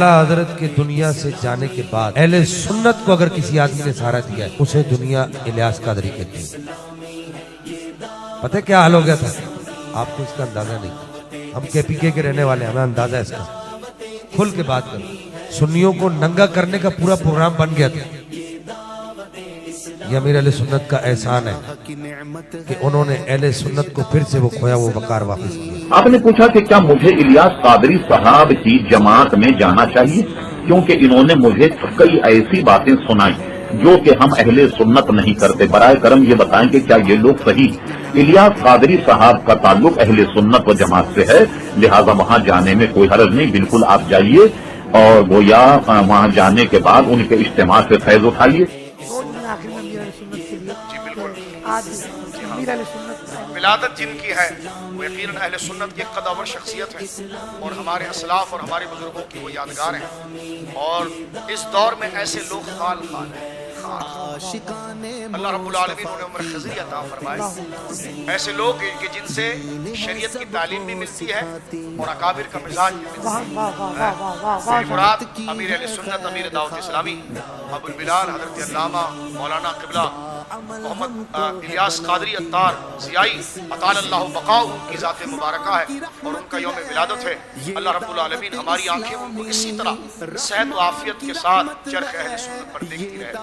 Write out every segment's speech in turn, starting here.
حضرت کے دنیا سے جانے کے بعد اہل سنت کو اگر کسی آدمی نے سہارا دیا ہے اسے دنیا الیاس قادری کہتی ہے۔ پتہ ہے کیا حال ہو گیا تھا؟ آپ کو اس کا اندازہ نہیں، ہم کے پی کے رہنے والے ہمیں اندازہ ہے اس کا، کھل کے بات کرو۔ سنیوں کو ننگا کرنے کا پورا پروگرام بن گیا تھا۔ یہ امیر اہل سنت کا احسان ہے کہ انہوں نے اہل سنت کو پھر سے وہ کھویا وہ وقار واپس کیا۔ آپ نے پوچھا کہ کیا مجھے الیاس قادری صاحب کی جماعت میں جانا چاہیے، کیونکہ انہوں نے مجھے کئی ایسی باتیں سنائی جو کہ ہم اہل سنت نہیں کرتے۔ برائے کرم یہ بتائیں کہ کیا یہ لوگ صحیح؟ الیاس قادری صاحب کا تعلق اہل سنت و جماعت سے ہے، لہذا وہاں جانے میں کوئی حرج نہیں، بالکل آپ جائیے اور گویا وہاں جانے کے بعد ان کے اجتماع سے فیض اٹھائیے۔ ولادت جن کی ہے وہ یقیناً اہل سنت کی قداور شخصیت ہے اور ہمارے اسلاف اور ہمارے بزرگوں کی وہ یادگار ہیں، اور اس دور میں ایسے لوگ خال ہیں۔ اللہ رب العالمین انہیں عمر خضری عطا فرمائے، ایسے لوگ کہ جن سے شریعت کی تعلیم بھی ملتی ہے اور اکابر کا مزاج بھی ملتا ہے۔ میری مراد امیر اہل سنت، امیر دعوت اسلامی ابو البلال حضرت علامہ مولانا قبلہ محمد الیاس قادری عطار ضیائی اطال اللہ بقاؤ کی ذات مبارکہ ہے اور ان کا یوم ولادت ہے۔ اللہ رب العالمین ہماری آنکھیں ان کو اسی طرح صحت و عافیت کے ساتھ چرخ اہل سنت پر دیکھتی رہے۔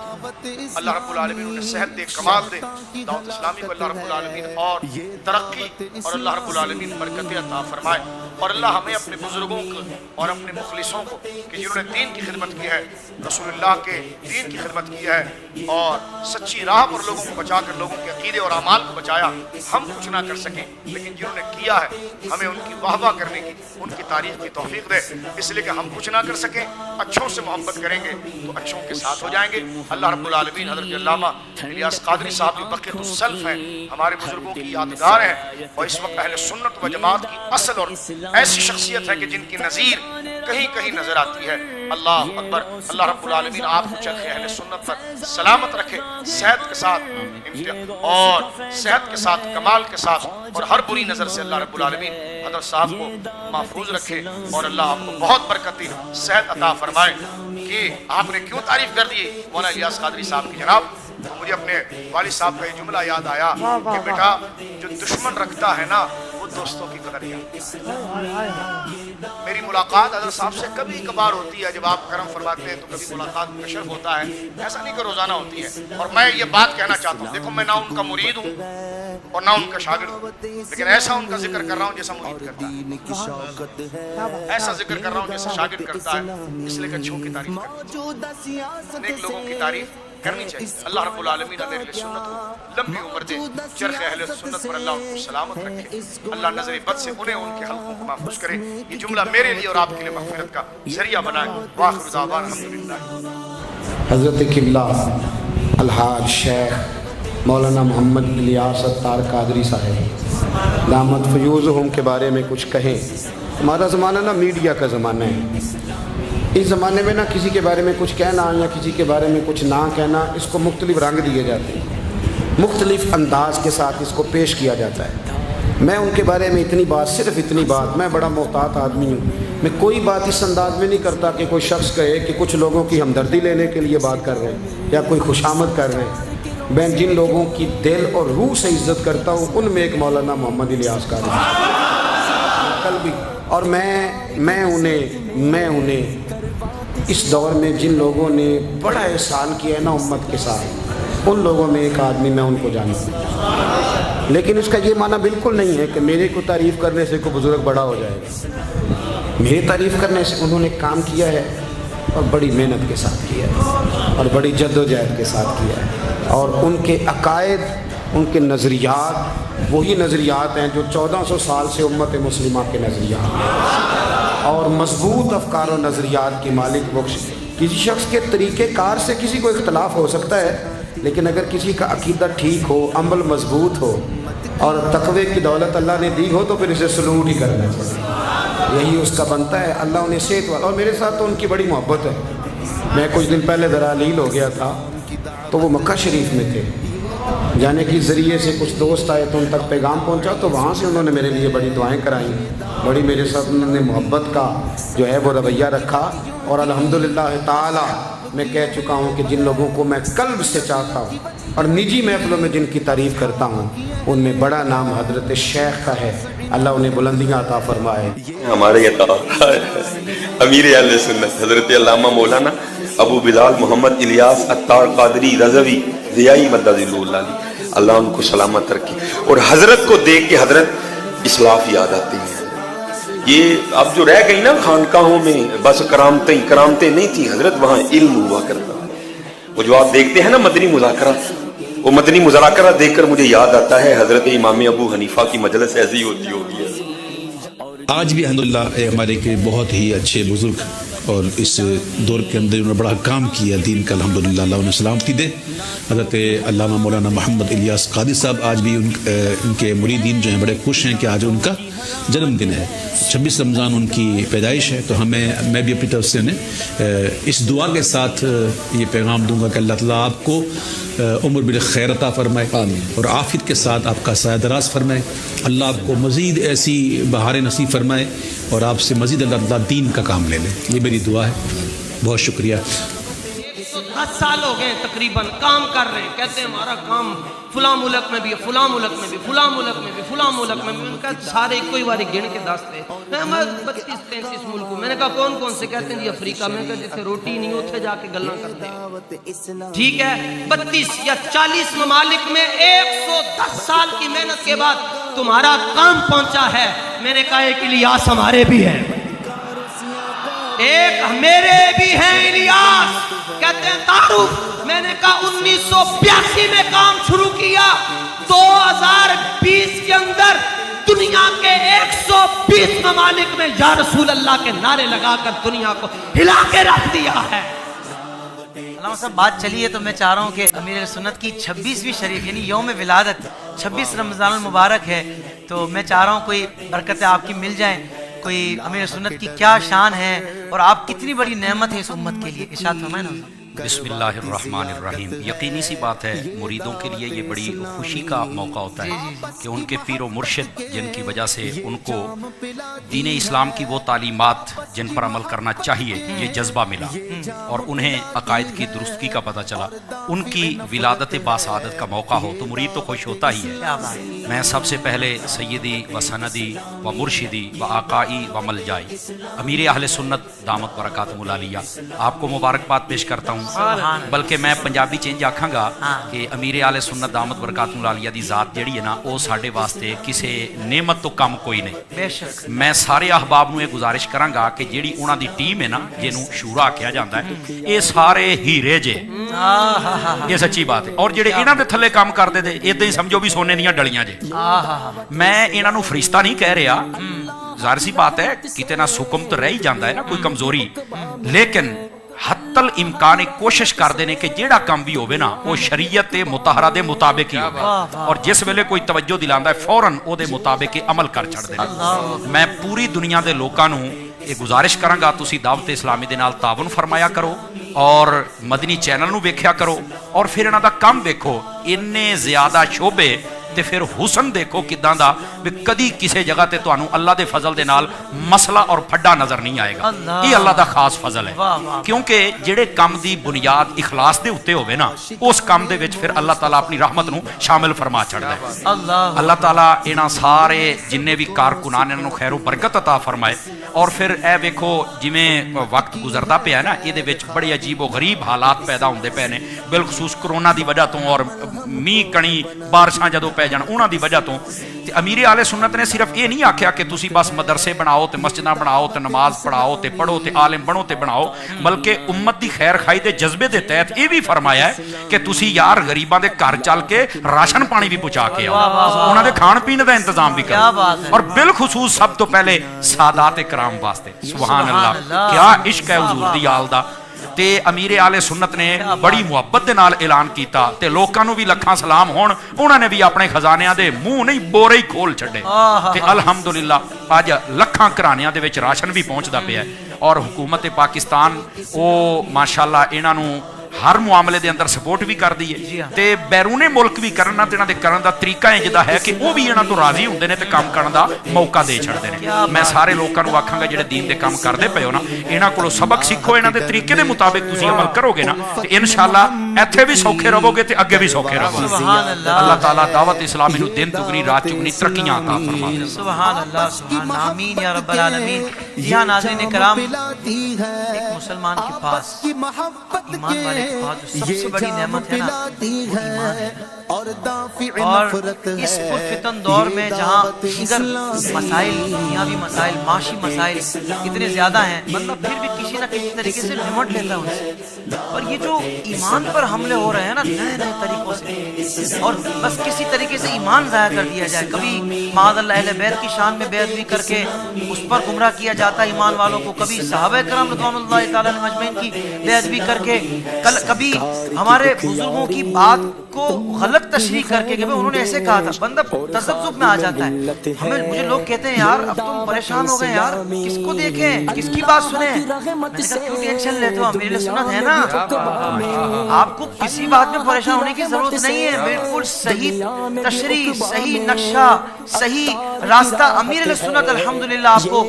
اللہ رب العالمین انہیں صحت دے، کمال دے، دعوت اسلامی کو اللہ رب العالمین اور ترقی اور اللہ رب العالمین برکت عطا فرمائے، اور اللہ ہمیں اپنے بزرگوں کو اور اپنے مخلصوں کو کہ جنہوں نے دین کی خدمت کی ہے، رسول اللہ کے دین کی خدمت کی ہے اور سچی راہ پر لوگوں کو بچا کر لوگوں کے عقیدے اور اعمال کو بچایا، ہم کچھ نہ کر سکیں لیکن جنہوں نے کیا ہے ہمیں ان کی واہ واہ کرنے کی، ان کی تعریف کی توفیق دے، اس لیے کہ ہم کچھ نہ کر سکیں، اچھوں سے محبت کریں گے تو اچھوں کے ساتھ ہو جائیں گے۔ اللہ رب العالمین حضرت علامہ الیاس قادری صاحب کی بقیت السلف ہیں، ہمارے بزرگوں کی یادگار ہیں، اور اس وقت اہل سنت و جماعت کی اصل اور ایسی شخصیت ہے کہ جن کی نظیر کہیں کہیں نظر آتی ہے۔ اللہ اکبر۔ اللہ رب العالمین آپ کو چرخ اہل سنت پر سلامت رکھے، صحت کے ساتھ اور صحت کے ساتھ، کمال کے ساتھ، اور ہر بری نظر سے اللہ رب العالمین حضرت صاحب کو محفوظ رکھے، اور اللہ آپ کو بہت برکتی صحت عطا فرمائے۔ کہ آپ نے کیوں تعریف کر دی مولانا الیاس قادری صاحب کی جناب، تو مجھے اپنے والد صاحب کا یہ جملہ یاد آیا کہ بیٹا جو دشمن رکھتا ہے نا وہ دوستوں کی قدر کرتا ہے۔ میری ملاقات حضرت صاحب سے کبھی کبھار ہوتی ہے، جب آپ کرم فرماتے ہیں تو کبھی ملاقات کا شرف ہوتا ہے، ایسا نہیں کہ روزانہ ہوتی ہے۔ اور میں یہ بات کہنا چاہتا ہوں، دیکھو میں نہ ان کا مرید ہوں اور نہ ان کا شاگرد ہوں، لیکن ایسا ان کا ذکر کر رہا ہوں جیسا مرید کرتا ہے، ایسا ذکر کر رہا ہوں جیسا شاگرد کرتا ہے، اس لیے کہ اچھوں کی تعریف کرنی، نیک لوگوں کی تعریف کرنی چاہیے۔ اللہ رب العالمین امیر اہل سنت کو لمبی عمر دے، چرخ اہل سنت پر اللہ ان کو سلامت رکھے، اللہ نظر بد سے انہیں ان کے حلقوں کو محفوظ کرے۔ یہ جملہ میرے لیے اور آپ کے لیے مغفرت کا ذریعہ بنائے۔ وآخر دعوانا الحمدللہ۔ حضرت قبلہ الحاج شیخ مولانا محمد الیاس عطار قادری صاحب دامت فیوزہم کے بارے میں کچھ کہیں۔ ہمارا زمانہ نا میڈیا کا زمانہ ہے، اس زمانے میں نا کسی کے بارے میں کچھ کہنا یا کسی کے بارے میں کچھ نہ کہنا، اس کو مختلف رنگ دیے جاتے ہیں، مختلف انداز کے ساتھ اس کو پیش کیا جاتا ہے۔ میں ان کے بارے میں اتنی بات، صرف اتنی بات، میں بڑا محتاط آدمی ہوں، میں کوئی بات اس انداز میں نہیں کرتا کہ کوئی شخص کہے کہ کچھ لوگوں کی ہمدردی لینے کے لیے بات کر رہے ہیں یا کوئی خوشامد کر رہے ہیں۔ میں جن لوگوں کی دل اور روح سے عزت کرتا ہوں ان میں ایک مولانا محمد الیاس قادری کل بھی، اور میں انہیں اس دور میں جن لوگوں نے بڑا احسان کیا ہے نا امت کے ساتھ، ان لوگوں میں ایک آدمی میں ان کو جانتا ہوں، لیکن اس کا یہ معنی بالکل نہیں ہے کہ میرے کو تعریف کرنے سے کوئی بزرگ بڑا ہو جائے گا۔ میری تعریف کرنے سے انہوں نے کام کیا ہے اور بڑی محنت کے ساتھ کیا ہے اور بڑی جد و جہد کے ساتھ کیا ہے، اور ان کے عقائد، ان کے نظریات وہی نظریات ہیں جو 1400 سال سے امت مسلمہ کے نظریات ہیں، اور مضبوط افکار و نظریات کی مالک بخش۔ کسی شخص کے طریقہ کار سے کسی کو اختلاف ہو سکتا ہے، لیکن اگر کسی کا عقیدہ ٹھیک ہو، عمل مضبوط ہو اور تقوی کی دولت اللہ نے دی ہو تو پھر اسے سلوٹ ہی کرنا چاہیے، یہی اس کا بنتا ہے۔ اللہ انہیں صحت والا، اور میرے ساتھ تو ان کی بڑی محبت ہے۔ میں کچھ دن پہلے ذرا علیل ہو گیا تھا تو وہ مکہ شریف میں تھے، जाने कि ज़रिए से कुछ दोस्त आए तो उन तक पैगाम पहुंचा, तो वहाँ से उन्होंने मेरे लिए बड़ी दुआएं कराई, बड़ी मेरे साथ उन्होंने मोहब्बत का जो है वो रवैया रखा। और अल्हम्दुलिल्लाह ताला मैं कह चुका हूँ कि जिन लोगों को मैं कल्ब से चाहता हूँ और निजी महफिलों में जिनकी तारीफ़ करता हूँ, उनमें बड़ा नाम हज़रत शेख का है। अल्लाह उन्हें बुलंदियाँ अता फरमाए। हमारे यहाँ अमीर अहले सुन्नत हज़रत अल्लामा मौलाना अबू बिलाल मोहम्मद इलियास अत्तार कादरी रज़वी ज़ियाई मद्दज़िल्लुल्लाह, अल्लाह उनको सलामत रखे। और हज़रत को देख के हज़रत इस्लाफ याद आती है। ये अब जो रह गई ना खानकाहों में, बस करामतें नहीं थी हज़रत, वहाँ इल्म हुआ करता। वो जो आप देखते हैं ना मदनी मुज़ाकरा, वो मदनी मुज़ाकरा देखकर मुझे याद आता है हज़रत इमाम अबू हनीफा की मजलिस ऐसी होती होगी। आज भी अल्हम्दुलिल्लाह हमारे के बहुत ही अच्छे बुजुर्ग और इस दौर के अंदर उन्होंने बड़ा काम किया दीन का, अल्हम्दुलिल्लाह अल्लाह उन्हें सलामती दे। हज़रत अल्लामा मौलाना मोहम्मद इलियास कादरी साहब आज भी उनके मुरीदीन जो हैं बड़े खुश हैं कि आज उनका जन्मदिन है, 26 रमज़ान उनकी पैदाइश है। तो मैं भी अपनी तरफ से उन्हें इस दुआ के साथ ये पैगाम दूंगा कि अल्लाह ताला आपको उम्र बिल खैर अता फरमाए और आफियत के साथ आपका साया दराज फरमाए। अल्लाह आपको मज़ीद ऐसी बहारें नसीब फरमाए और आपसे मज़ीद अल्लाह दीन का काम ले ले, ये मेरी दुआ है। बहुत शुक्रिया। 10 साल हो गए तकरीबन काम कर रहे हैं, कहते हैं हमारा काम फुला मुल्क में भी, फुला मुल्क में भी, फुला मुल्क में भी, फुला मुल्क में भी। उनका सारे कोई बारी गिन के दस थे, 32-33 मुल्क। मैंने कहा कौन कौन से? कहते हैं जी अफ्रीका में, जिथे रोटी नहीं उथे जाके गल्ला करते। ठीक है, 32 या 40 ममालिक में 110 साल की मेहनत के बाद तुम्हारा काम पहुंचा है। मैंने कहा एक इलियास हमारे भी है, एक मेरे भी हैं इलियास, कहते हैं तारुफ। मैंने कहा 1982 में काम शुरू किया, 2020 के अंदर दुनिया के 120 ममालिक में या रसूल अल्लाह के नारे लगाकर दुनिया को हिला के रख दिया है। साहब बात चली है तो मैं चाह रहा हूँ कि अमीर सुन्नत की 26वीं शरीफ यानी यौम विलादत 26 रमज़ान मुबारक है, तो मैं चाह रहा हूँ कोई बरकतें आपकी मिल जाएं, कोई अमीर सुन्नत की क्या शान है और आप कितनी बड़ी नेमत है इस उम्मत के लिए, इरशाद फरमाएं ना। बिस्मिल्लाहिर्रहमानिर्रहीम। यकीनी सी बात है मुरीदों के लिए ये बड़ी खुशी का मौका होता है कि उनके पीर व मुर्शिद जिनकी वजह से उनको दीन इस्लाम की वो तालीमात जिन पर अमल करना चाहिए ये जज्बा मिला और उन्हें अकायद की दुरुस्ती का पता चला, उनकी विलादत बासादत का मौका हो तो मुरीद तो खुश होता ही है। मैं सबसे पहले सैयदी व सनदी व मुर्शिदी व आकाई व मलजाई अमीर अहले सुन्नत दामत बरकातुहुल आलिया आपको मुबारकबाद पेश करता हूँ। बल्कि मैं पंजाबी चेंज आखांगा कि अमीर आले सुन्नत दामत बरकातुहुल आलिया दी जात जिहड़ी है ना वो साडे वास्ते किसी नेमत तो कम कोई नहीं। बेशक मैं सारे अहबाब नूं ये गुजारिश करांगा कि जिहड़ी उन्हां दी टीम है ना जिन्हों शूरा आख्या जाता है, ये सारे हीरे जे, ये सच्ची बात है। और जिहड़े इन्हां दे थल्ले काम करदे थे इदां ही समझो भी सोने दीयां डलियां जे। मैं इन्हां नूं फरिश्ता नहीं कह रहा, ज़ाहिर सी बात है किते ना सुकम तो रह ही जाता है ना कोई कमजोरी, लेकिन हत्तल इम्कान कोशिश करते हैं कि जेड़ा काम भी होवे ना वो शरीयत मुताहरा दे मुताबिक ही होवे और जिस वेले कोई तवज्जो दिलांदा है फौरन ओदे मुताबिक अमल कर छड़दे ने। मैं पूरी दुनिया के लोगों नूं ये गुजारिश करांगा तुसी दावत इस्लामी दे नाल तावन फरमाया करो और मदनी चैनल नूं वेख्या करो और फिर इन्हां दा काम देखो, इन्ने ज्यादा शोबे ते फिर हुसन देखो किदां दा भी कदी किसी जगह ते तुहानू अल्लाह दे फजल दे नाल मसला और फड्डा नजर नहीं आएगा। ये अल्लाह दा खास फजल है क्योंकि जेड़े काम दी बुनियाद इखलास दे उत्ते होवे ना उस काम दे विच फिर अल्लाह ताला अपनी रहमत नू शामिल फरमा छड़दा है। अल्लाह ताला इन्हां सारे जिन्ने भी कारकुनान इन्हां नू खैरो बरकत अता फरमाए। और फिर ए वेखो जिवें वक्त गुजरदा पिया ना इहदे विच बड़े अजीबो गरीब हालात पैदा होंदे पे ने, बिलखसूस कोरोना दी वजह तो और मींह कणी बारिशां जदों पै जाण उन्हां दी वजह तो अमीर आले सुन्नत ने सिर्फ ये नहीं आख्या कि तुसी बस मदरसे बनाओ ते मस्जिदां बनाओ ते नमाज पढ़ाओ ते पढ़ो ते आलिम बनो ते बनाओ, बल्कि उम्मत दी खैर खाई दे जज्बे दे तहत ये भी फरमाया है कि तुसी यार गरीबां दे घर चल के राशन पानी भी पहुंचा के आओ, उन्हां दे खाण पीण दा इंतजाम भी करो और बिलखुसूस सब तो पहले सादात इकराम वास्ते। सुभान अल्लाह, क्या इश्क है हुजूर दी आल दा। ते अमीर आले सुन्नत ने बड़ी मुहब्बत दे नाल ऐलान कीता ते लोकां नूं भी लखां सलाम होण, उन्हां ने भी अपने खजानियां दे मुंह नहीं बोरे ही खोल छड्डे ते अल्हम्दुलिल्लाह अज लखां घरानियां दे विच राशन भी पहुंचदा पिया और हुकूमत पाकिस्तान ओ माशाअल्लाह इन्हां नूं ਹਰ ਮੁਆਮਲੇ ਦੇ ਅੰਦਰ ਸਪੋਰਟ ਵੀ ਕਰਦੀ ਹੈ ਤੇ ਬੈਰੂਨੇ ਮੁਲਕ ਵੀ ਕਰਨਾ ਤੇ ਇਹਨਾਂ ਦੇ ਕਰਨ ਦਾ ਤਰੀਕਾ ਇੰਜ ਦਾ ਹੈ ਕਿ ਉਹ ਵੀ ਇਹਨਾਂ ਤੋਂ ਰਾਜ਼ੀ ਹੁੰਦੇ ਨੇ ਤੇ ਕੰਮ ਕਰਨ ਦਾ ਮੌਕਾ ਦੇ ਛੱਡਦੇ ਨੇ। ਮੈਂ ਸਾਰੇ ਲੋਕਾਂ ਨੂੰ ਆਖਾਂਗਾ ਜਿਹੜੇ ਦੀਨ ਦੇ ਕੰਮ ਕਰਦੇ ਪਏ ਹੋ ਨਾ, ਇਹਨਾਂ ਕੋਲੋਂ ਸਬਕ ਸਿੱਖੋ, ਇਹਨਾਂ ਦੇ ਤਰੀਕੇ ਦੇ ਮੁਤਾਬਿਕ ਤੁਸੀਂ ਅਮਲ ਕਰੋਗੇ ਨਾ ਤੇ ਇਨਸ਼ਾਅੱਲਾ ਇੱਥੇ ਵੀ ਸੌਖੇ ਰਹੋਗੇ ਤੇ ਅੱਗੇ ਵੀ ਸੌਖੇ ਰਹੋਗੇ। ਅੱਲਾਹ ਤਾਲਾ ਦਾਵਤ ਇਸਲਾमी ਨੂੰ ਦਿਨ ਦੁਗਣੀ रात चुगनी तरक्कियां अता फरमाए। सुभान अल्लाह, सुभान आमीन या रब्बल आलमीन। जी हाँ नाज़रीन कराम, एक मुसलमान के पास, ईमान वाले के पास जो सबसे बड़ी नेमत है ना, वो ईमान है। और इस पुरफितन दौर में जहाँ इधर मसाइल, दुनियावी मसाइल, माशी मसाइल इतने ज्यादा हैं, मतलब फिर भी किसी न किसी तरीके से निमट लेता है उनसे। और ये जो ईमान पर हमले हो रहे हैं ना नए नए तरीकों से, और बस किसी तरीके से ईमान ज़ाया कर दिया जाए। कभी माअज़ल्लाह अहले बैत की शान में बेअदबी करके उस पर गुमराह किया जाता है ईमान वालों को, कभी सहाबा करम रज़ियल्लाहु ताला अन्हुम अजमईन की बेअदबी करके, कभी हमारे बुजुर्गों की बात को गलत तशरीह करके कि भाई उन्होंने ऐसे कहा था, बंदा तसब्जुब में आ जाता है। मुझे लोग कहते हैं यार अब तुम परेशान हो गए यार, किसको देखें, किसकी बात सुने? मैंने कहा क्यों टेंशन लेते हो, मेरे लिए सुन्नत है ना, आपको किसी बात में परेशान होने की जरूरत नहीं है। बिल्कुल सही तशरीह, सही नक्शा, सही रास्ता अमीर सुन्नत अल्हम्दुलिल्लाह आपको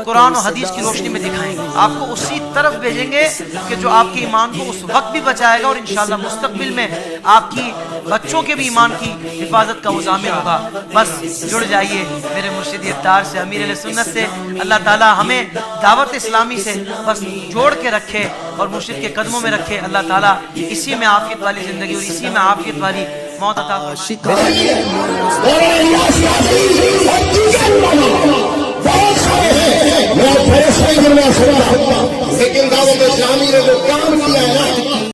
कुरान और हदीस की रोशनी में दिखाएंगे, आपको उसी तरफ भेजेंगे कि जो आपके ईमान को उस वक्त भी बचाएगा और इंशाअल्लाह मुस्तकबिल में आपकी बच्चों के भी ईमान की हिफाजत का वो ज़ामिन होगा। बस जुड़ जाइए मेरे मुर्शिद इफ्तार से, अमीर सुन्नत से। अल्लाह ताला हमें दावत इस्लामी से बस जोड़ के रखे और मुर्शिद के कदमों में रखे। अल्लाह ताला इसी में आफियत वाली ज़िंदगी और इसी में आफियत वाली मौत अता लेकिन दावत इस्लामी ने जो काम किया है ना